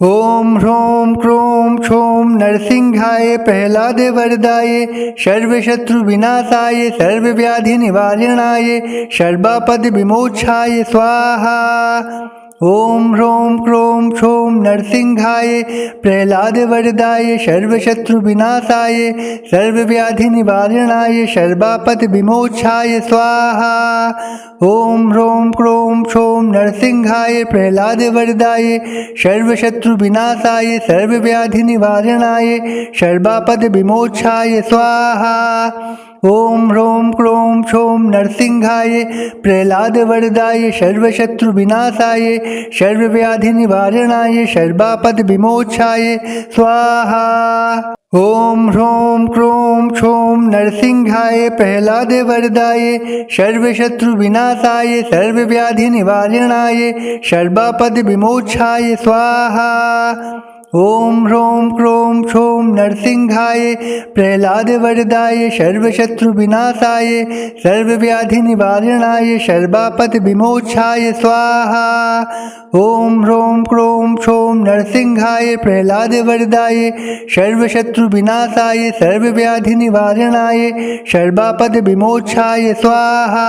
ओम ह्रों क्रों क्षों नरसिंहाय प्रह्लादे वरदाय सर्वशत्रु विनाशाय सर्वव्याधि निवारणाय सर्वापद विमोक्षाय स्वाहा। ओम ह्रों क्रों क्षों नरसिंहाय प्रह्लादे वरदाय सर्वशत्रु विनाशाय सर्वव्याधि निवारणाय सर्वापद विमोक्षाय स्वाहा। ओम ह्रों क्रों क्षों नरसिंहाय प्रह्लादे वरदाय सर्वशत्रु विनाशाय सर्वव्याधि निवारणाय सर्वापद विमोक्षाय स्वाहा। ओम ह्रों क्रों क्षों नरसिंहाय प्रह्लाद वरदाय सर्वशत्रु विनाशाय सर्वव्याधि निवारणाय सर्वापद विमोक्षाय स्वाहा। ओम ह्रों क्रों क्षों नरसिंहाय प्रह्लाद वरदाय सर्वशत्रु विनाशाय सर्वव्याधि निवारणाय सर्वापद विमोक्षाय स्वाहा। ओम ह्रों क्रों क्षों नरसिंहाय प्रह्लाद वरदाय सर्वशत्रु विनाशाय सर्वव्याधि निवारणाय सर्वापद विमोक्षाय स्वाहा। ओम ह्रों क्रों क्षों नरसिंहाय प्रह्लाद वरदाय सर्वशत्रु विनाशाय सर्वव्याधि निवारणाय सर्वापद विमोक्षाय स्वाहा।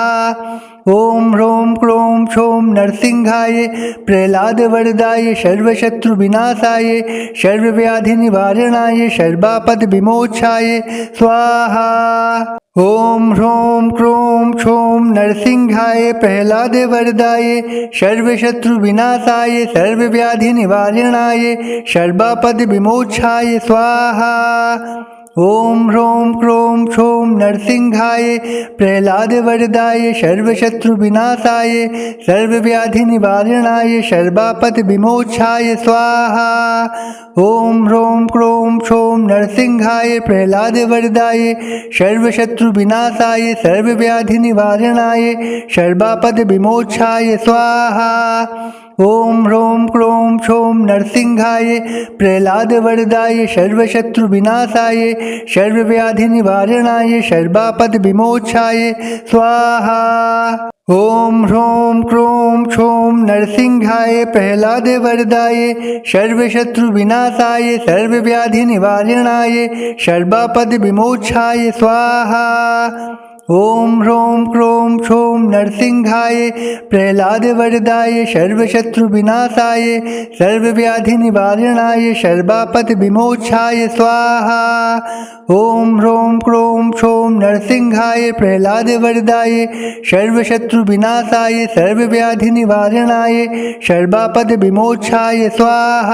ओम ह्रों क्रों क्षों नरसिंहाय प्रह्लाद वरदाय सर्वशत्रु विनाशाय सर्वव्याधि निवारणाय सर्वापद विमोक्षाय स्वाहा। ओम ह्रों क्रों क्षों नरसिंहाय प्रह्लाद वरदाय सर्वशत्रु विनाशाय सर्वव्याधि निवारणाय सर्वापद विमोक्षाय स्वाहा। ओम ह्रों क्रों क्षों नरसिंहाय प्रह्लाद वरदाय सर्वशत्रु विनाशाय सर्वव्याधि निवारणाय सर्वापद विमोक्षाय स्वाहा। ओम ह्रों क्रों क्षों नरसिंहाय प्रह्लाद वरदाय सर्वशत्रु विनाशाय सर्वव्याधि निवारणाय सर्वापद विमोक्षाय स्वाहा। ओम ह्रों क्रों क्षों नरसिंहाय प्रह्लाद वरदाय सर्वशत्रु विनाशाय सर्वव्याधि निवारणाय सर्वापद विमोक्षाय स्वाहा। ओम ह्रों क्रों क्षों नरसिंहाय प्रह्लाद वरदाय सर्वशत्रु विनाशाय सर्वव्याधि निवारणाय सर्वापद विमोक्षाय स्वाहा। ओम ह्रों क्रों क्षों नरसिंहाय प्रह्लाद वरदाय सर्वशत्रु विनाशाय सर्वव्याधि निवारणाय सर्वापद विमोक्षाय स्वाहा। ओम ह्रों क्रों क्षों नरसिंहाय प्रह्लाद वरदाय सर्वशत्रु विनाशाय सर्वव्याधि निवारणाय सर्वापद विमोक्षाय स्वाहा।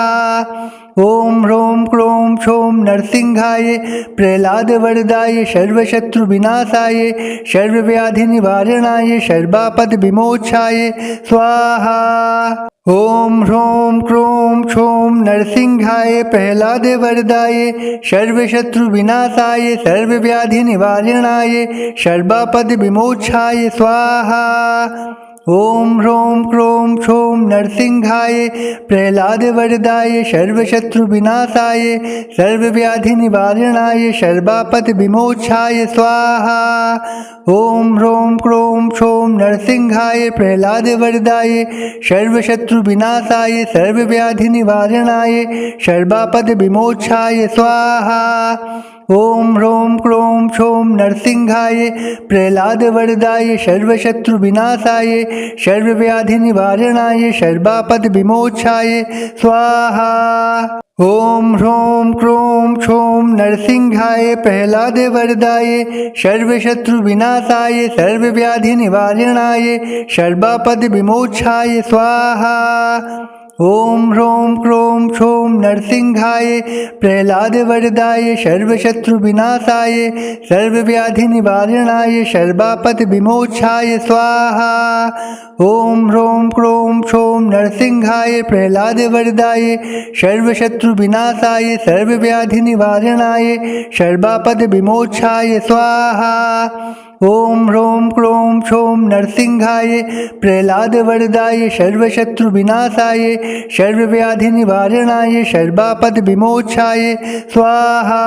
ओम ह्रों क्रों क्षों नरसिंहाय प्रह्लाद वरदाय सर्वशत्रु विनाशाय सर्वव्याधि निवारणाय सर्वापद विमोक्षाय स्वाहा। ओम ह्रों क्रों क्षों नरसिंहाय प्रह्लाद वरदाय सर्वशत्रु विनाशाय सर्वव्याधि निवारणाय सर्वापद विमोक्षाय स्वाहा। ओम ह्रों क्रों क्षों नरसिंहाय प्रह्लाद वरदाय सर्वशत्रु विनाशाय सर्वव्याधि निवारणाय सर्वापद विमोक्षाय स्वाहा। ओम ह्रों क्रों क्षों नरसिंहाय प्रह्लाद वरदाय सर्वशत्रु विनाशाय सर्वव्याधि निवारणाय सर्वापद विमोक्षाय स्वाहा। ओम ह्रों क्रों क्षों नरसिंहाय प्रह्लाद वरदाय सर्वशत्रु विनाशाय सर्वव्याधि निवारणाय सर्वापद विमोक्षाय स्वाहा। ओम ह्रों क्रों क्षों नरसिंहाय प्रह्लाद वरदाय सर्वशत्रु विनाशाय सर्वव्याधि निवारणाय सर्वापद विमोक्षाय स्वाहा। ओम ह्रों क्रों क्षों नरसिंहाय प्रह्लाद वरदाय सर्वशत्रु विनाशाय सर्वव्याधि निवारणाय सर्वापद विमोक्षाय स्वाहा। ओम ह्रों क्रों क्षों नरसिंहाय प्रह्लाद वरदाय सर्वशत्रु विनाशाय सर्वव्याधि निवारणाय सर्वापद विमोक्षाय स्वाहा। ओम ह्रों क्रों क्षों नरसिंहाय प्रह्लाद वरदाय सर्वशत्रु विनाशाय सर्वव्याधि निवारणाय सर्वापद विमोक्षाय स्वाहा।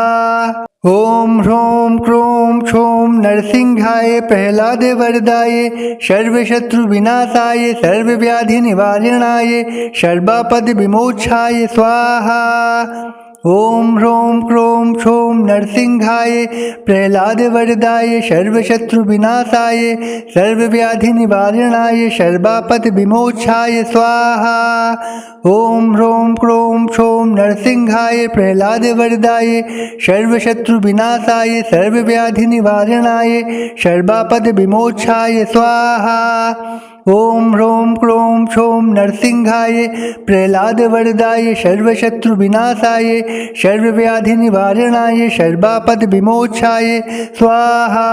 ॐ ह्रौं क्रों क्षौं नरसिंहाय प्रह्लाद वरदाय सर्वशत्रुविनाशाय सर्वव्याधिनिवारणाय सर्वापद विमोक्षाय स्वाहा। ॐ ह्रौं क्रों क्षौं नरसिंहाय प्रह्लाद वरदाय सर्वशत्रुविनाशाय सर्वव्याधिनिवारणाय सर्वापद विमोक्षाय स्वाहा। ॐ ह्रौं क्रों क्षौं नरसिंहाय प्रह्लाद वरदाय सर्वशत्रुविनाशाय सर्वव्याधिनिवारणाय सर्वापद विमोक्षाय स्वाहा। ॐ ह्रौं क्रों क्षौं नरसिंहाय प्रह्लाद वरदाय सर्वशत्रुविनाशाय सर्वव्याधिनिवारणाय सर्वापद विमोक्षाय स्वाहा।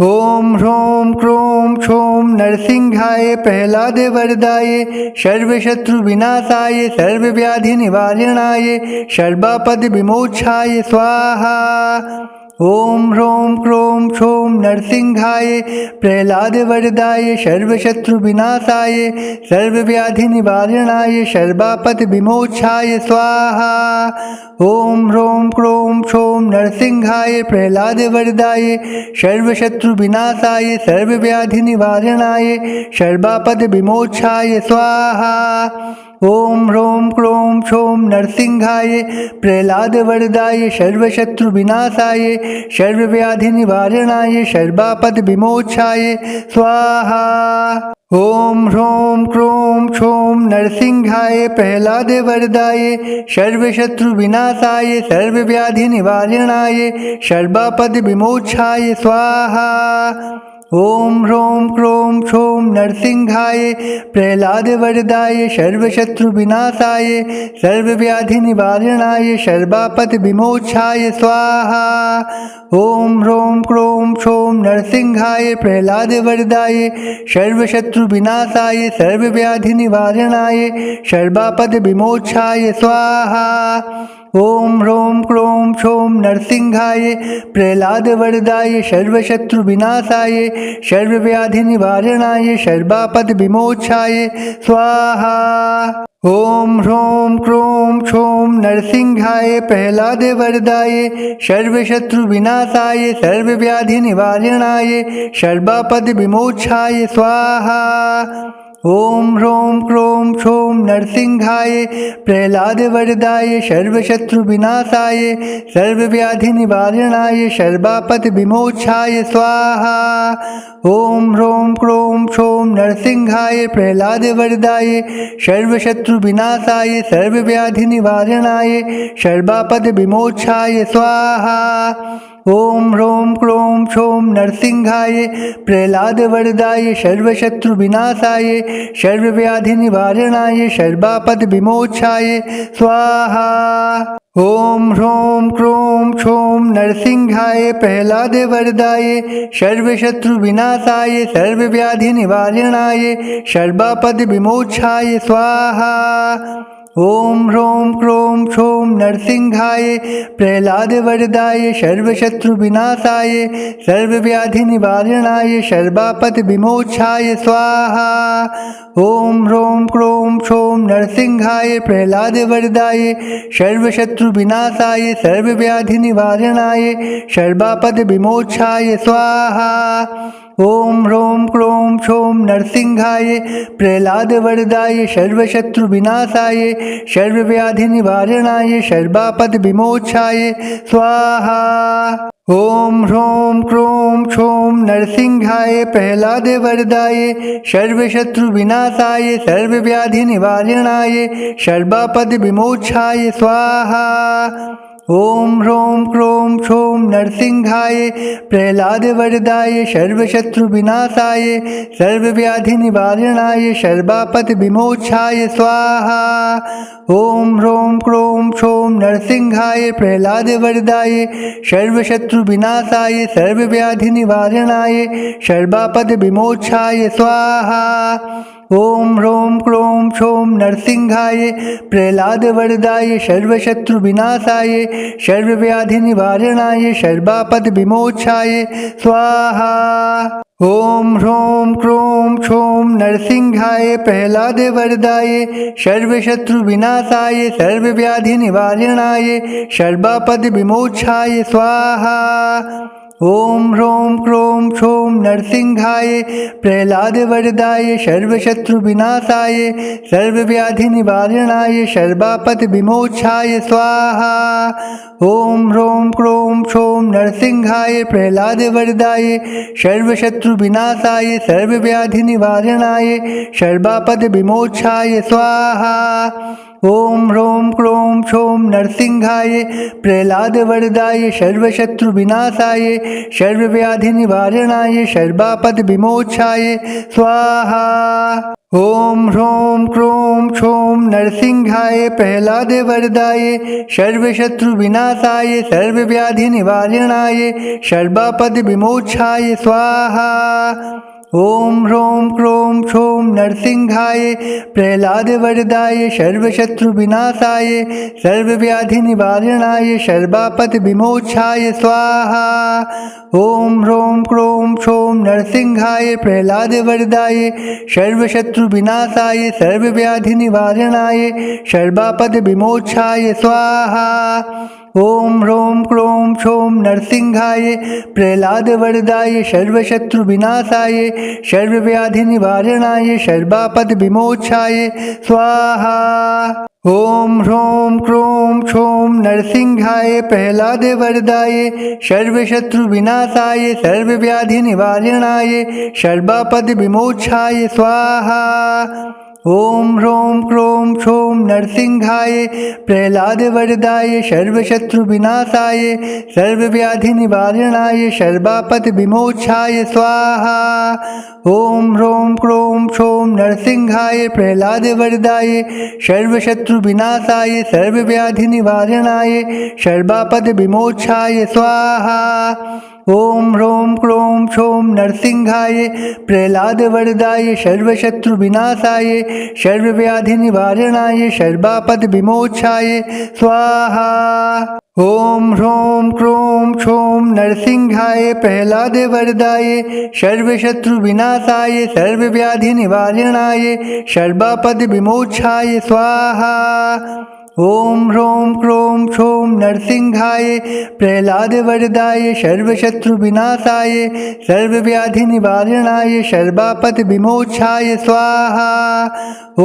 ॐ ह्रौं क्रों क्षौं नरसिंहाय प्रह्लाद वरदाय सर्वशत्रुविनाशाय सर्वव्याधिनिवारणाय सर्वापद विमोक्षाय स्वाहा। ॐ ह्रौं क्रों क्षौं नरसिंहाय प्रह्लाद वरदाय सर्वशत्रुविनाशाय सर्वव्याधिनिवारणाय सर्वापद विमोक्षाय स्वाहा। ॐ ह्रौं क्रों क्षौं नरसिंहाय प्रह्लाद वरदाय सर्वशत्रुविनाशाय सर्वव्याधिनिवारणाय सर्वापद विमोक्षाय स्वाहा। ॐ ह्रौं क्रों क्षौं नरसिंहाय प्रह्लाद वरदाय सर्वशत्रुविनाशाय सर्वव्याधिनिवारणाय सर्वापद विमोक्षाय स्वाहा। ॐ ह्रौं क्रों क्षौं नरसिंहाय प्रह्लाद वरदाय सर्वशत्रुविनाशाय सर्वव्याधिनिवारणाय सर्वापद विमोक्षाय स्वाहा। ॐ ह्रौं क्रों क्षौं नरसिंहाय प्रह्लाद वरदाय सर्वशत्रुविनाशाय सर्वव्याधिनिवारणाय सर्वापद विमोक्षाय स्वाहा। ॐ ह्रौं क्रों क्षौं नरसिंहाय प्रह्लाद वरदाय सर्वशत्रुविनाशाय सर्वव्याधिनिवारणाय सर्वापद विमोक्षाय स्वाहा। ॐ ह्रौं क्रों क्षौं नरसिंहाय प्रह्लाद वरदाय सर्वशत्रुविनाशाय सर्वव्याधिनिवारणाय सर्वापद विमोक्षाय स्वाहा। ॐ ह्रौं क्रों क्षौं नरसिंहाय प्रह्लाद वरदाय सर्वशत्रुविनाशाय सर्वव्याधिनिवारणाय सर्वापद विमोक्षाय स्वाहा। ॐ ह्रौं क्रों क्षौं नरसिंहाय प्रह्लाद वरदाय सर्वशत्रुविनाशाय सर्वव्याधिनिवारणाय सर्वापद विमोक्षाय स्वाहा। ॐ ह्रौं क्रों क्षौं नरसिंहाय प्रह्लाद वरदाय सर्वशत्रुविनाशाय सर्वव्याधिनिवारणाय सर्वापद विमोक्षाय स्वाहा। ॐ ह्रौं क्रों क्षौं नरसिंहाय प्रह्लाद वरदाय सर्वशत्रुविनाशाय सर्वव्याधिनिवारणाय सर्वापद विमोक्षाय स्वाहा। ॐ ह्रौं क्रों क्षौं नरसिंहाय प्रह्लाद वरदाय सर्वशत्रुविनाशाय सर्वव्याधिनिवारणाय सर्वापद विमोक्षाय स्वाहा। ॐ ह्रौं क्रों क्षौं नरसिंहाय प्रह्लाद वरदाय सर्वशत्रुविनाशाय सर्वव्याधिनिवारणाय सर्वापद विमोक्षाय स्वाहा। ॐ ह्रौं क्रों क्षौं नरसिंहाय प्रह्लाद वरदाय सर्वशत्रुविनाशाय सर्वव्याधिनिवारणाय सर्वापद विमोक्षाय स्वाहा। ॐ ह्रौं क्रों क्षौं नरसिंहाय प्रह्लाद वरदाय सर्वशत्रुविनाशाय सर्वव्याधिनिवारणाय सर्वापद विमोक्षाय स्वाहा। ॐ ह्रौं क्रों क्षौं नरसिंहाय प्रह्लाद वरदाय सर्वशत्रुविनाशाय सर्वव्याधिनिवारणाय सर्वापद विमोक्षाय स्वाहा। ॐ ह्रौं क्रों क्षौं नरसिंहाय प्रह्लाद वरदाय सर्वशत्रुविनाशाय सर्वव्याधिनिवारणाय सर्वापद विमोक्षाय स्वाहा। ॐ ह्रौं क्रों क्षौं नरसिंहाय प्रह्लाद वरदाय सर्वशत्रुविनाशाय सर्वव्याधिनिवारणाय सर्वापद विमोक्षाय स्वाहा। ओम ह्रों क्रों क्षों नरसिंहाय प्रह्लादवरदाय सर्वशत्रुविनाशाय सर्वव्याधिनिवारणाय सर्वापद्विमोक्षाय स्वाहा। ओम ह्रों क्रों क्षों नरसिंहाय प्रह्लादवरदाय सर्वशत्रुविनाशाय सर्वव्याधिनिवारणाय सर्वापद्विमोक्षाय स्वाहा। ओम ह्रों क्रों क्षों नरसिंहाय प्रह्लादवरदाय सर्वशत्रुविनाशाय सर्वव्याधिनिवारणाय सर्वापद्विमोक्षाय स्वाहा। ओम ह्रों क्रों क्षों नरसिंहाय प्रह्लादवरदाय सर्वशत्रुविनाशाय सर्वव्याधिनिवारणाय सर्वापद्विमोक्षाय स्वाहा। ओम ह्रों क्रों क्षों नरसिंहाय प्रह्लादवरदाय सर्वशत्रुविनाशाय सर्वव्याधिनिवारणाय सर्वापद्विमोक्षाय स्वाहा। ओम ह्रों क्रों क्षों नरसिंहाय प्रह्लादवरदाय सर्वशत्रुविनाशाय सर्वव्याधिनिवारणाय सर्वापद्विमोक्षाय स्वाहा। ओम ह्रों क्रों क्षों नरसिंहाय प्रह्लादवरदाय सर्वशत्रुविनाशाय सर्वव्याधिनिवारणाय सर्वापद्विमोक्षाय स्वाहा। ओम ह्रों क्रों क्षों नरसिंहाय प्रह्लादवरदाय सर्वशत्रुविनाशाय सर्वव्याधिनिवारणाय सर्वापद्विमोक्षाय स्वाहा। ओम ह्रों क्रों क्षों नरसिंहाय प्रह्लादवरदाय सर्वशत्रुविनाशाय सर्वव्याधिनिवारणाय सर्वापद्विमोक्षाय स्वाहा। ओम ह्रों क्रों क्षों नरसिंहाय प्रह्लादवरदाय सर्वशत्रुविनाशाय सर्वव्याधिनिवारणाय सर्वापद्विमोक्षाय स्वाहा। ओम ह्रों क्रों क्षों नरसिंहाय प्रह्लादवरदाय सर्वशत्रुविनाशाय सर्वव्याधिनिवारणाय सर्वापद्विमोक्षाय स्वाहा। ओम ह्रों क्रों क्षों नरसिंहाय प्रह्लादवरदाय सर्वशत्रुविनाशाय सर्वव्याधिनिवारणाय सर्वापद्विमोक्षाय स्वाहा। ओम ह्रों क्रों क्षों नरसिंहाय प्रह्लादवरदाय सर्वशत्रुविनाशाय सर्वव्याधिनिवारणाय सर्वापद्विमोक्षाय स्वाहा। ओम ह्रों क्रों क्षों नरसिंहाय प्रह्लादवरदाय सर्वशत्रुविनाशाय सर्वव्याधिनिवारणाय सर्वापद्विमोक्षाय स्वाहा। ओम ह्रों क्रों क्षों नरसिंहाय प्रह्लादवरदाय सर्वशत्रुविनाशाय सर्वव्याधिनिवारणाय सर्वापद्विमोक्षाय स्वाहा।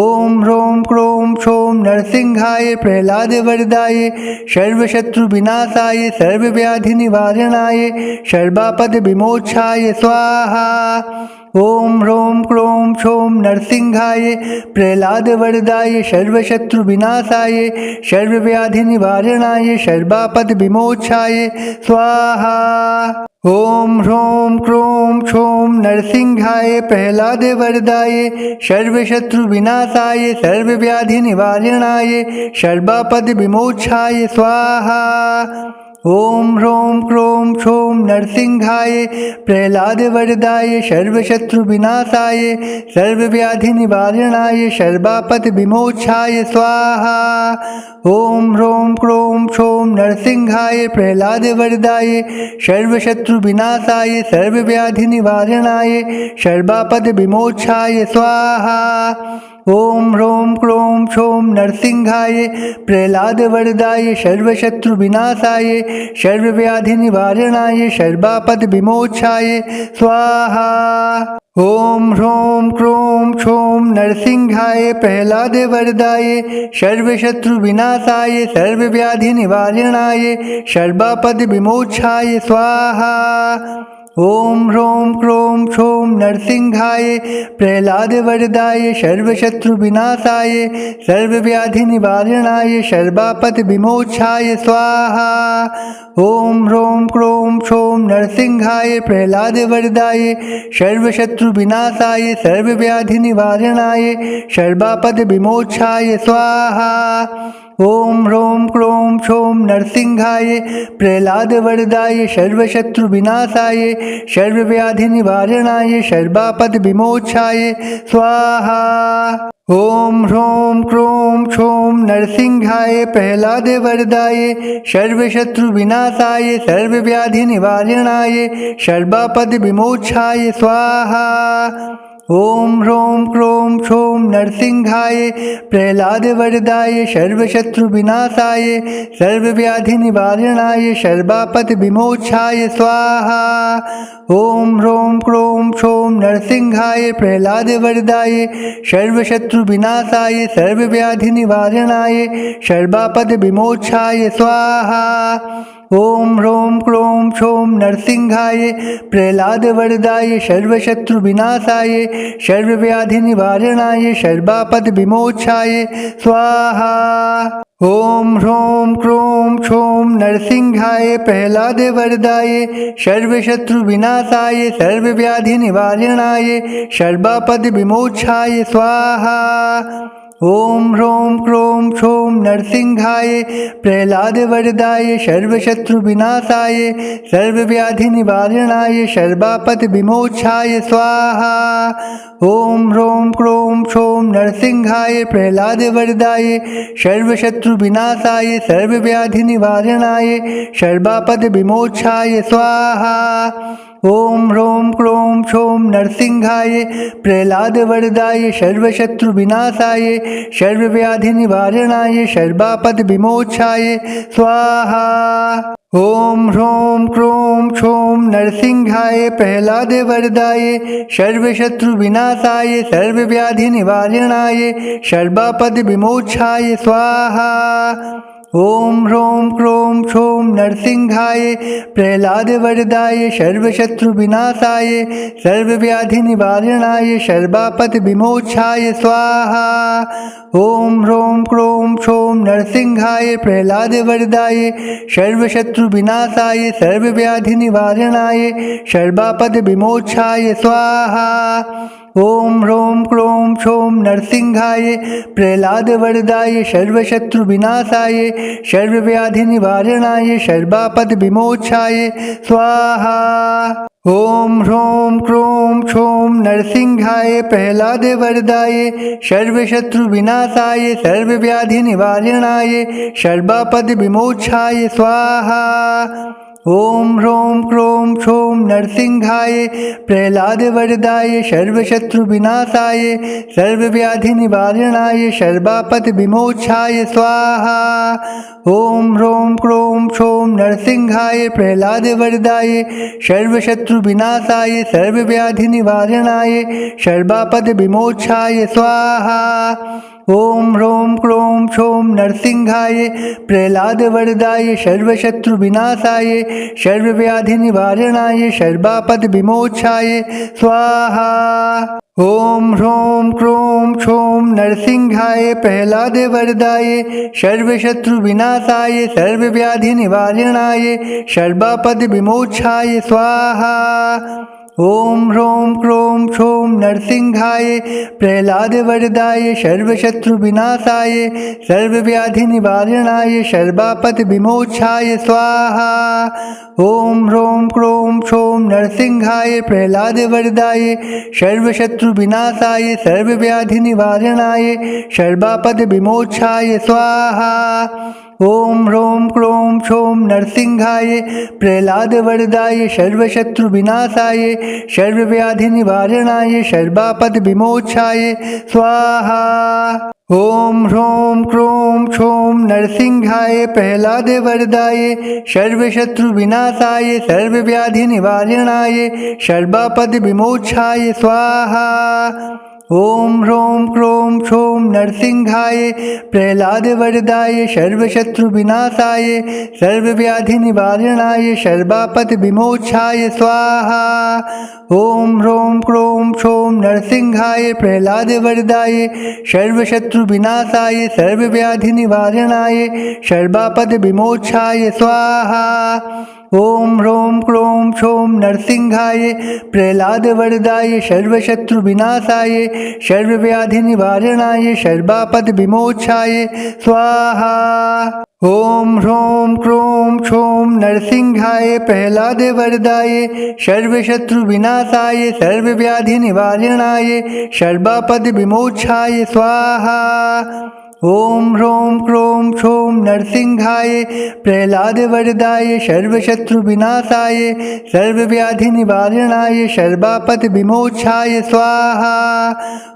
ओम ह्रों क्रों क्षों नरसिंहाय प्रह्लादवरदाय सर्वशत्रुविनाशाय सर्वव्याधिनिवारणाय सर्वापद्विमोक्षाय स्वाहा। ओम ह्रों क्रों क्षों नरसिंहाय प्रह्लादवरदाय सर्वशत्रुविनाशाय सर्वव्याधिनिवारणाय सर्वापद्विमोक्षाय स्वाहा। ओम ह्रों क्रों क्षों नरसिंहाय प्रह्लादवरदाय सर्वशत्रुविनाशाय सर्वव्याधिनिवारणाय सर्वापद्विमोक्षाय स्वाहा। ओम ह्रों क्रों क्षों नरसिंहाय प्रह्लादवरदाय सर्वशत्रुविनाशाय सर्वव्याधिनिवारणाय सर्वापद्विमोक्षाय स्वाहा। ओम ह्रों क्रों क्षों नरसिंहाय प्रह्लादवरदाय सर्वशत्रुविनाशाय सर्वव्याधिनिवारणाय सर्वापद्विमोक्षाय स्वाहा। ओम ह्रों क्रों क्षों नरसिंहाय प्रह्लादवरदाय सर्वशत्रुविनाशाय सर्वव्याधिनिवारणाय सर्वापद्विमोक्षाय स्वाहा। ओम ह्रों क्रों क्षों नरसिंहाय प्रह्लादवरदाय सर्वशत्रुविनाशाय सर्वव्याधिनिवारणाय सर्वापद्विमोक्षाय स्वाहा। ओम ह्रों क्रों क्षों नरसिंहाय प्रह्लादवरदाय सर्वशत्रुविनाशाय सर्वव्याधिनिवारणाय सर्वापद्विमोक्षाय स्वाहा। ओम ह्रों क्रों क्षों नरसिंहाय प्रह्लादवरदाय सर्वशत्रुविनाशाय सर्वव्याधिनिवारणाय सर्वापद्विमोक्षाय स्वाहा। ओम ह्रों क्रों क्षों नरसिंहाय प्रह्लादवरदाय सर्वशत्रुविनाशाय सर्वव्याधिनिवारणाय सर्वापद्विमोक्षाय स्वाहा। ओम ह्रों क्रों क्षों नरसिंहाय प्रह्लादवरदाय सर्वशत्रुविनाशाय सर्वव्याधिनिवारणाय सर्वापद्विमोक्षाय स्वाहा। ओम ह्रों क्रों क्षों नरसिंहाय प्रह्लादवरदाय सर्वशत्रुविनाशाय सर्वव्याधिनिवारणाय सर्वापद्विमोक्षाय स्वाहा। ओम ह्रों क्रों क्षों नरसिंहाय प्रह्लादवरदाय सर्वशत्रुविनाशाय सर्वव्याधिनिवारणाय सर्वापद्विमोक्षाय स्वाहा। ओम ह्रों क्रों क्षों नरसिंहाय प्रह्लादवरदाय सर्वशत्रुविनाशाय सर्वव्याधिनिवारणाय सर्वापद्विमोक्षाय स्वाहा। ओम ह्रों क्रों क्षों नरसिंहाय प्रह्लादवरदाय सर्वशत्रुविनाशाय सर्वव्याधिनिवारणाय सर्वापद्विमोक्षाय स्वाहा। ओम ह्रों क्रों क्षों नरसिंहाय प्रह्लादवरदाय सर्वशत्रुविनाशाय सर्वव्याधिनिवारणाय सर्वापद्विमोक्षाय स्वाहा। ओम ह्रों क्रों क्षों नरसिंहाय प्रह्लादवरदाय सर्वशत्रुविनाशाय सर्वव्याधिनिवारणाय सर्वापद्विमोक्षाय स्वाहा। ओम ह्रों क्रों क्षों नरसिंहाय प्रह्लादवरदाय सर्वशत्रुविनाशाय सर्वव्याधिनिवारणाय सर्वापद्विमोक्षाय स्वाहा। ओम ह्रों क्रों क्षों नरसिंहाय प्रह्लादवरदाय सर्वशत्रुविनाशाय सर्वव्याधिनिवारणाय सर्वापद्विमोक्षाय स्वाहा। ओम ह्रों क्रों क्षों नरसिंहाय प्रह्लादवरदाय सर्वशत्रुविनाशाय सर्वव्याधिनिवारणाय सर्वापद्विमोक्षाय स्वाहा। ओम ह्रों क्रों क्षों नरसिंहाय प्रह्लादवरदाय सर्वशत्रुविनाशाय सर्वव्याधिनिवारणाय सर्वापद्विमोक्षाय स्वाहा। ओम ह्रों क्रों क्षों नरसिंहाय प्रह्लादवरदाय सर्वशत्रुविनाशाय सर्वव्याधिनिवारणाय सर्वापद्विमोक्षाय स्वाहा। ओम ह्रों क्रों क्षों नरसिंहाय प्रह्लादवरदाय सर्वशत्रुविनाशाय सर्वव्याधिनिवारणाय सर्वापद्विमोक्षाय स्वाहा। ओम ह्रों क्रों क्षों नरसिंहाय प्रह्लादवरदाय सर्वशत्रुविनाशाय सर्वव्याधिनिवारणाय सर्वापद्विमोक्षाय स्वाहा। ओम ह्रों क्रों क्षों नरसिंहाय प्रह्लादवरदाय सर्वशत्रुविनाशाय सर्वव्याधिनिवारणाय सर्वापद्विमोक्षाय स्वाहा। ओम ह्रों क्रों क्षों नरसिंहाय प्रह्लादवरदाय सर्वशत्रुविनाशाय सर्वव्याधिनिवारणाय सर्वापद्विमोक्षाय स्वाहा। ओम ह्रों क्रों क्षों नरसिंहाय प्रह्लादवरदाय सर्वशत्रुविनाशाय सर्वव्याधिनिवारणाय सर्वापद्विमोक्षाय स्वाहा। ओम ह्रों क्रों क्षों नरसिंहाय प्रह्लादवरदाय सर्वशत्रुविनाशाय सर्वव्याधिनिवारणाय सर्वापद्विमोक्षाय स्वाहा। ओम ह्रों क्रों क्षों नरसिंहाय प्रह्लादवरदाय सर्वशत्रुविनाशाय सर्वव्याधिनिवारणाय सर्वापद्विमोक्षाय स्वाहा। ओम ह्रों क्रों क्षों नरसिंहाय प्रह्लादवरदाय सर्वशत्रुविनाशाय सर्वव्याधिनिवारणाय सर्वापद्विमोक्षाय स्वाहा। ओम ह्रों क्रों क्षों नरसिंहाय प्रह्लादवरदाय सर्वशत्रुविनाशाय सर्वव्याधिनिवारणाय सर्वापद्विमोक्षाय स्वाहा। ओम ह्रों क्रों क्षों नरसिंहाय प्रह्लादवरदाय सर्वशत्रुविनाशाय सर्वव्याधिनिवारणाय सर्वापद्विमोक्षाय स्वाहा। ओम ह्रों क्रों क्षों नरसिंहाय प्रह्लादवरदाय सर्वशत्रुविनाशाय सर्वव्याधिनिवारणाय सर्वापद्विमोक्षाय स्वाहा। ओम ह्रों क्रों क्षों नरसिंहाय प्रह्लादवरदाय सर्वशत्रुविनाशाय सर्वव्याधिनिवारणाय सर्वापद्विमोक्षाय स्वाहा। ओम ह्रों क्रों क्षों नरसिंहाय प्रह्लाद वरदाय सर्वशत्रु विनाशाय सर्वव्याधि निवारणाय सर्वापद विमोक्षाय स्वाहा। ओम ह्रों क्रों क्षों नरसिंहाय प्रह्लाद वरदाय सर्वशत्रु विनाशाय सर्वव्याधि निवारणाय सर्वापद विमोक्षाय स्वाहा।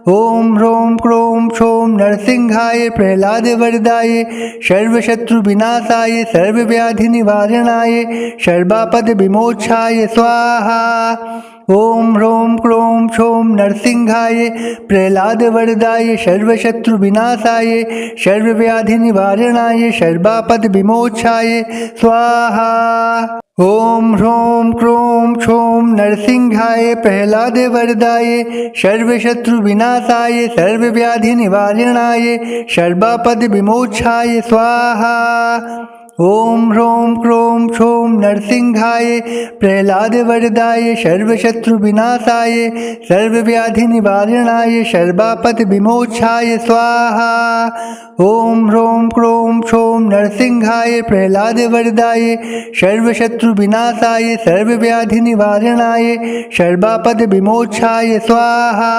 ओम ह्रों क्रों क्षों नरसिंहाय प्रह्लाद वरदाय सर्वशत्रु विनाशाय सर्वव्याधि निवारणाय सर्वापद विमोक्षाय स्वाहा। ओम ह्रों क्रों क्षों नरसिंहाय प्रह्लाद वरदाय सर्वशत्रु विनाशाय सर्वव्याधि निवारणाय सर्वापद विमोक्षाय स्वाहा। ओम ह्रों क्रों क्षों नरसिंहाय प्रह्लाद वरदाय सर्वशत्रु विनाशाय सर्वव्याधि निवारणाय सर्वापद विमोक्षाय स्वाहा। ओम ह्रों क्रों क्षों नरसिंहाय प्रह्लाद वरदाय सर्वशत्रु विनाशाय सर्वव्याधि निवारणाय सर्वापद विमोक्षाय स्वाहा। ओम ह्रों क्रों क्षों नरसिंहाय प्रह्लाद वरदाय सर्वशत्रु विनाशाय सर्वव्याधि निवारणाय सर्वापद विमोक्षाय स्वाहा।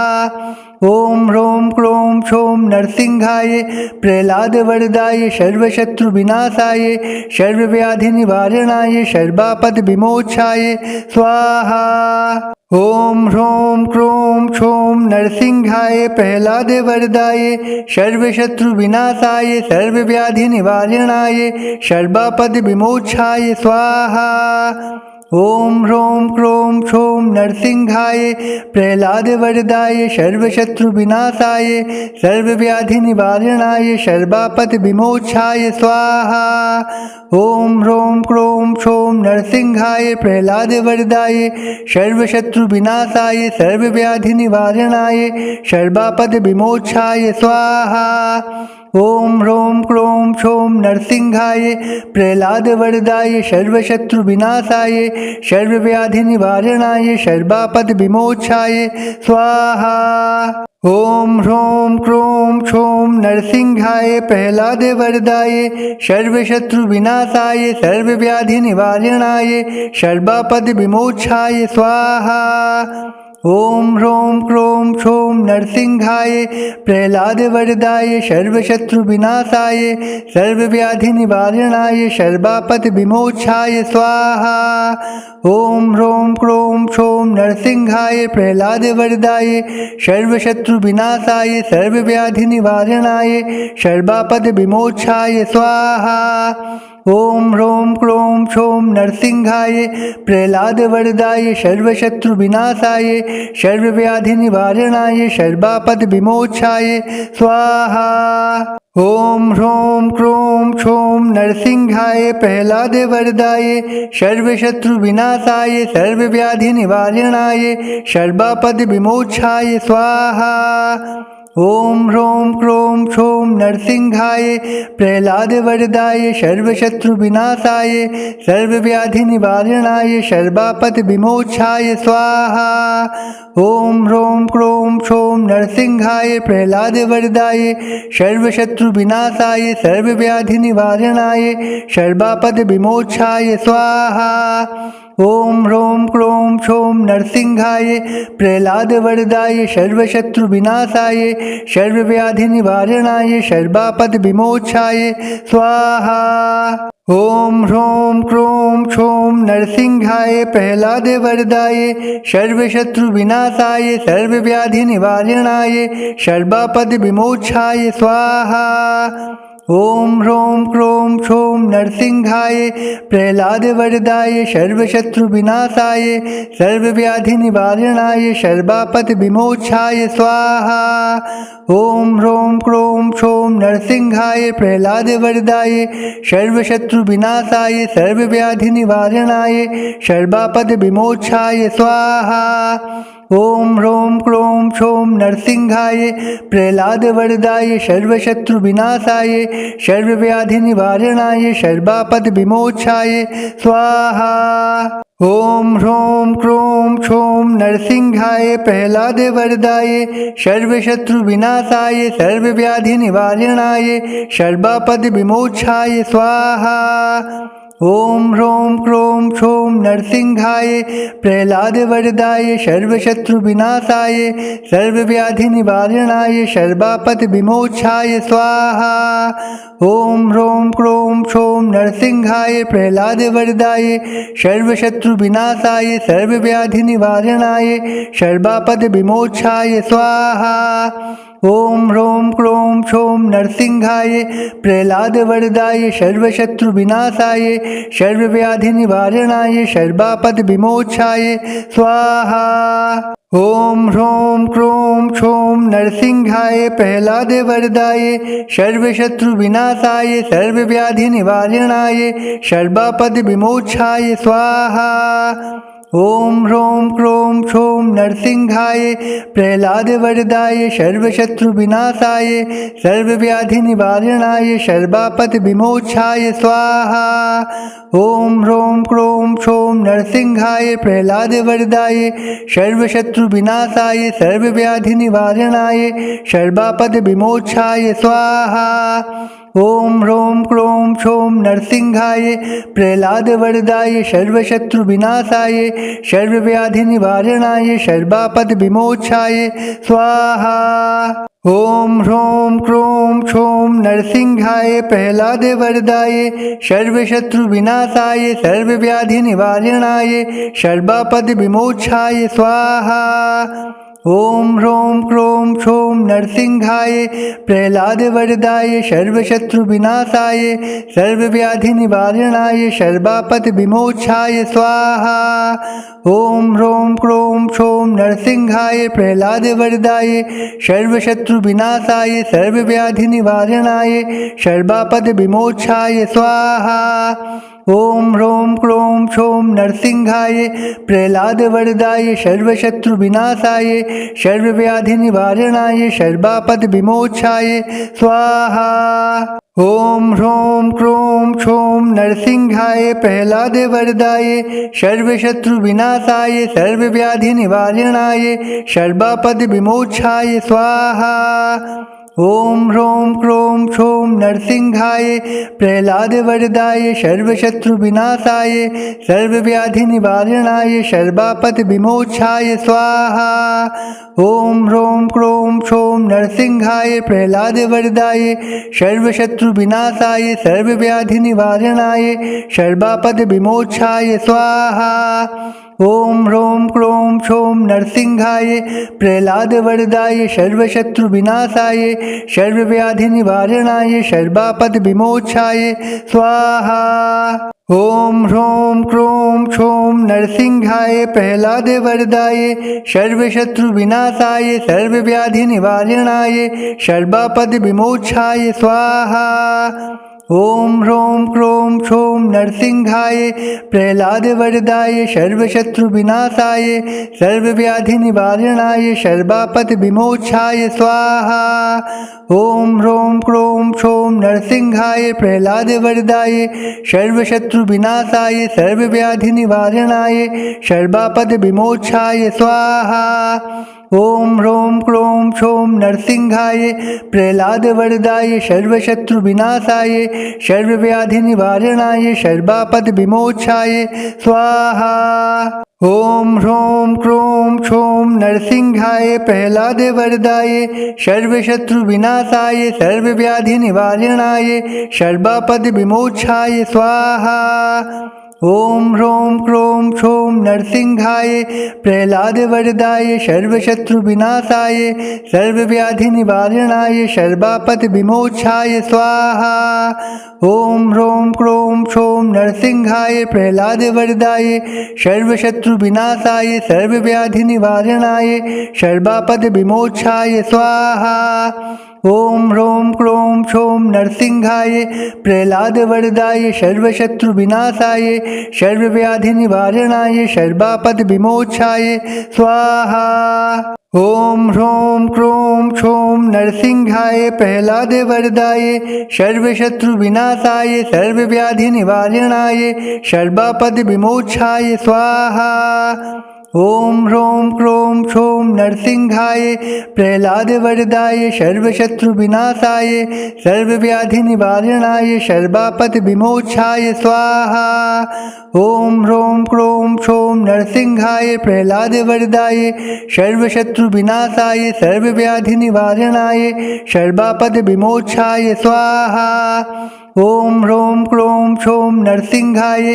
ओम ह्रों क्रों क्षों नरसिंहाय प्रह्लाद वरदाय सर्वशत्रु विनाशाय सर्वव्याधि निवारणाय सर्वापद विमोक्षाय स्वाहा। ओम ह्रों क्रों क्षों नरसिंहाय प्रह्लाद वरदाय सर्वशत्रु विनाशाय सर्वव्याधि निवारणाय सर्वापद विमोक्षाय स्वाहा। ओम ह्रों क्रों क्षों नरसिंहाय प्रह्लाद वरदाय सर्वशत्रु विनाशाय सर्वव्याधि निवारणाय सर्वापद विमोक्षाय स्वाहा। ओम ह्रों क्रों क्षों नरसिंहाय प्रह्लाद वरदाय सर्वशत्रु विनाशाय सर्वव्याधि निवारणाय सर्वापद विमोक्षाय स्वाहा। ओम ह्रों क्रों क्षों नरसिंहाय प्रह्लाद वरदाय सर्वशत्रु विनाशाय सर्वव्याधि निवारणाय सर्वापद विमोक्षाय स्वाहा। ओम ह्रों क्रों क्षों नरसिंहाय प्रह्लाद वरदाय सर्वशत्रु विनाशाय सर्वव्याधि निवारणाय सर्वापद विमोक्षाय स्वाहा। ओम ह्रों क्रों क्षों नरसिंहाय प्रह्लाद वरदाय सर्वशत्रु विनाशाय सर्वव्याधि निवारणाय सर्वापद विमोक्षाय स्वाहा। ओम ह्रों क्रों क्षों नरसिंहाय प्रह्लाद वरदाय सर्वशत्रु विनाशाय सर्वव्याधि निवारणाय सर्वापद विमोक्षाय स्वाहा। ओम ह्रों क्रों क्षों नरसिंहाय प्रह्लाद वरदाय सर्वशत्रु विनाशाय सर्वव्याधि निवारणाय सर्वापद विमोक्षाय स्वाहा। ओम ह्रों क्रों क्षों नरसिंहाय प्रह्लाद वरदाय सर्वशत्रु विनाशाय सर्वव्याधि निवारणाय सर्वापद विमोक्षाय स्वाहा। ओम ह्रों क्रों क्षों नरसिंहाय प्रह्लाद वरदाय सर्वशत्रु विनाशाय सर्वव्याधि निवारणाय सर्वापद विमोक्षाय स्वाहा। ओम ह्रों क्रों क्षों नरसिंहाय प्रह्लाद वरदाय सर्वशत्रु विनाशाय सर्वव्याधि निवारणाय सर्वापद विमोक्षाय स्वाहा। ओम ह्रों क्रों क्षों नरसिंहाय प्रह्लाद वरदाय सर्वशत्रु विनाशाय सर्वव्याधि निवारणाय सर्वापद विमोक्षाय स्वाहा। ओम ह्रों क्रों क्षों नरसिंहाय प्रह्लाद वरदाय सर्वशत्रु विनाशाय सर्वव्याधि निवारणाय सर्वापद विमोक्षाय स्वाहा। ओम ह्रों क्रों क्षों नरसिंहाय प्रह्लाद वरदाय सर्वशत्रु विनाशाय सर्वव्याधि निवारणाय सर्वापद विमोक्षाय स्वाहा। ओम ह्रों क्रों क्षों नरसिंहाय प्रह्लाद वरदाय सर्वशत्रु विनाशाय सर्वव्याधि निवारणाय सर्वापद विमोक्षाय स्वाहा। ओम ह्रों क्रों क्षों नरसिंहाय प्रह्लाद वरदाय सर्वशत्रु विनाशाय सर्वव्याधि निवारणाय सर्वापद विमोक्षाय स्वाहा। ओम ह्रों क्रों क्षों नरसिंहाय प्रह्लादे वरदाये सर्वशत्रु विनाशाय सर्वव्याधि निवारणाय सर्वापद विमोक्षाय स्वाहा। ओम ह्रों क्रों क्षों नरसिंहाय प्रह्लाद वरदाय सर्वशत्रु विनाशाय सर्वव्याधि निवारणाय सर्वापद विमोक्षाय स्वाहा। ओम ह्रों क्रों क्षों नरसिंहाय प्रह्लाद वरदाय सर्वशत्रु विनाशाय सर्वव्याधि निवारणाय सर्वापद विमोक्षाय स्वाहा। ओम ह्रों क्रों क्षों नरसिंहाय प्रह्लाद वरदाय सर्वशत्रु विनाशाय सर्वव्याधि निवारणाय सर्वापद विमोक्षाय स्वाहा। ओम ह्रों क्रों क्षों नरसिंहाय प्रह्लाद वरदाय सर्वशत्रु विनाशाय सर्वव्याधि निवारणाय सर्वापद विमोक्षाय स्वाहा। ओम ह्रों क्रों क्षों नरसिंहाय प्रह्लाद वरदाय सर्वशत्रु विनाशाय सर्वव्याधि निवारणाय सर्वापद विमोक्षाय स्वाहा। ओम ह्रों क्रों क्षों नरसिंहाय प्रह्लाद वरदाय सर्वशत्रु विनाशाय सर्वव्याधि निवारणाय सर्वापद विमोक्षाय स्वाहा। ओम ह्रों क्रों क्षों नरसिंहाय प्रह्लाद वरदाय सर्वशत्रु विनाशाय सर्वव्याधि निवारणाय सर्वापद विमोक्षाय स्वाहा। ओम ह्रों क्रों क्षों नरसिंहाय प्रह्लाद वरदाय सर्वशत्रु विनाशाय सर्वव्याधि निवारणाय सर्वापद विमोक्षाय स्वाहा। ओम ह्रों क्रों क्षों नरसिंहाय प्रह्लाद वरदाय सर्वशत्रु विनाशाय सर्वव्याधि निवारणाय सर्वापद विमोक्षाय स्वाहा। ओम ह्रों क्रों क्षों नरसिंहाय प्रह्लाद वरदाय सर्वशत्रु विनाशाय सर्वव्याधि निवारणाय सर्वापद विमोक्षाय स्वाहा। ओम ह्रों क्रों क्षों नरसिंहाय प्रह्लाद वरदाय सर्वशत्रु विनाशाय सर्वव्याधि निवारणाय सर्वापद विमोक्षाय स्वाहा। ओम ह्रों क्रों क्षों नरसिंहाय प्रह्लाद वरदाय सर्वशत्रु विनाशाय सर्वव्याधि निवारणाय सर्वापद विमोक्षाय स्वाहा। ओम ह्रों क्रों क्षों नरसिंहाय प्रह्लाद वरदाय सर्वशत्रु विनाशाय सर्वव्याधि निवारणाय सर्वापद विमोक्षाय स्वाहा। ओम ह्रों क्रों क्षों नरसिंहाय प्रह्लाद वरदाय सर्वशत्रु विनाशाय सर्वव्याधि निवारणाय सर्वापद विमोक्षाय स्वाहा। ओम ह्रों क्रों क्षों नरसिंहाय प्रह्लाद वरदाय सर्वशत्रु विनाशाय सर्वव्याधि निवारणाय सर्वापद विमोक्षाय स्वाहा। ओम ह्रों क्रों क्षों नरसिंहाय प्रह्लाद वरदाय सर्वशत्रु विनाशाय सर्वव्याधि निवारणाय सर्वापद विमोक्षाय स्वाहा। ओम ह्रों क्रों क्षों नरसिंहाय प्रह्लाद वरदाय सर्वशत्रु विनाशाय सर्वव्याधि निवारणाय सर्वापद विमोक्षाय स्वाहा। ओम ह्रों क्रों क्षों नरसिंहाय प्रह्लाद वरदाय सर्वशत्रु विनाशाय सर्वव्याधि निवारणाय सर्वापद विमोक्षाय स्वाहा। ओम ह्रों क्रों क्षों नरसिंहाय प्रह्लाद वरदाय सर्वशत्रु विनाशाय सर्वव्याधि निवारणाय सर्वापद विमोक्षाय स्वाहा। ओम ह्रों क्रों क्षों नरसिंहाय प्रह्लाद वरदाय सर्वशत्रु विनाशाय सर्वव्याधि निवारणाय सर्वापद विमोक्षाय स्वाहा। ओम ह्रों क्रों क्षों नरसिंहाय प्रह्लाद वरदाय सर्वशत्रु विनाशाय सर्वव्याधि निवारणाय सर्वापद विमोक्षाय स्वाहा। ओम ह्रों क्रों क्षों नरसिंहाय प्रह्लाद वरदाय सर्वशत्रु विनाशाय सर्वव्याधि निवारणाय सर्वापद विमोक्षाय स्वाहा। ओम ह्रों क्रों क्षों नरसिंहाय प्रह्लाद वरदाय सर्वशत्रु विनाशाय सर्वव्याधि निवारणाय सर्वापद विमोक्षाय स्वाहा। ॐ ह्रौं क्रों क्षौं नरसिंहाय प्रह्लादे वरदाय सर्वशत्रुविनाशाय सर्वव्याधिनिवारणाय सर्वापदविमोक्षाय स्वाहा। ॐ ह्रौं क्रों क्षौं नरसिंहाय प्रह्लादे वरदाय सर्वशत्रुविनाशाय सर्वव्याधिनिवारणाय सर्वापदविमोक्षाय स्वाहा। ॐ ह्रौं क्रों क्षौं नरसिंहाय प्रह्लादे वरदाय सर्वशत्रुविनाशाय सर्वव्याधिनिवारणाय सर्वापदविमोक्षाय स्वाहा। ॐ ह्रौं क्रों क्षौं नरसिंहाय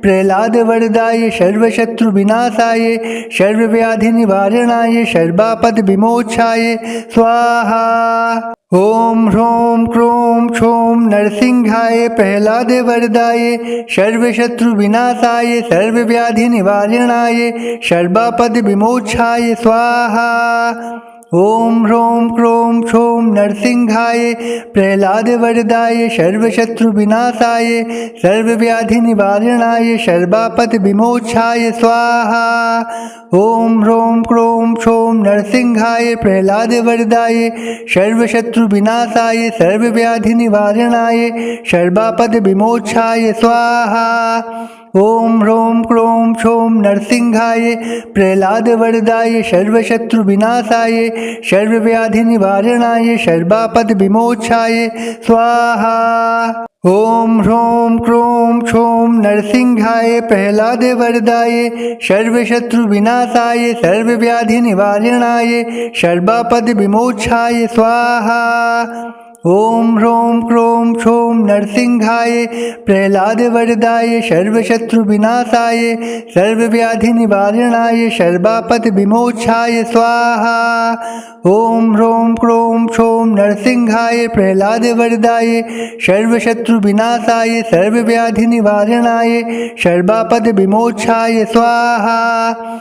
प्रह्लादे वरदाय सर्वशत्रुविनाशाय सर्वव्याधिनिवारणाय सर्वापदविमोक्षाय स्वाहा। ॐ ह्रौं क्रों क्षौं नरसिंहाय प्रह्लादे वरदाय सर्वशत्रुविनाशाय सर्वव्याधिनिवारणाय सर्वापदविमोक्षाय स्वाहा। ॐ ह्रौं क्रों क्षौं नरसिंहाय प्रह्लादे वरदाय सर्वशत्रुविनाशाय सर्वव्याधिनिवारणाय सर्वापदविमोक्षाय स्वाहा। ॐ ह्रौं क्रों क्षौं नरसिंहाय प्रह्लादे वरदाय सर्वशत्रुविनाशाय सर्वव्याधिनिवारणाय सर्वापदविमोक्षाय स्वाहा। ॐ ह्रौं क्रों क्षौं नरसिंहाय प्रह्लादे वरदाय सर्वशत्रुविनाशाय सर्वव्याधिनिवारणाय सर्वापदविमोक्षाय स्वाहा। ॐ ह्रौं क्रों क्षौं नरसिंहाय प्रह्लादे वरदाय सर्वशत्रुविनाशाय सर्वव्याधिनिवारणाय सर्वापदविमोक्षाय स्वाहा। ॐ ह्रौं क्रों क्षौं नरसिंहाय प्रह्लादे वरदाय सर्वशत्रुविनाशाय सर्वव्याधिनिवारणाय सर्वापदविमोक्षाय स्वाहा। ॐ ह्रौं क्रों क्षौं नरसिंहाय प्रह्लादे वरदाय सर्वशत्रुविनाशाय सर्वव्याधिनिवारणाय सर्वापदविमोक्षाय स्वाहा।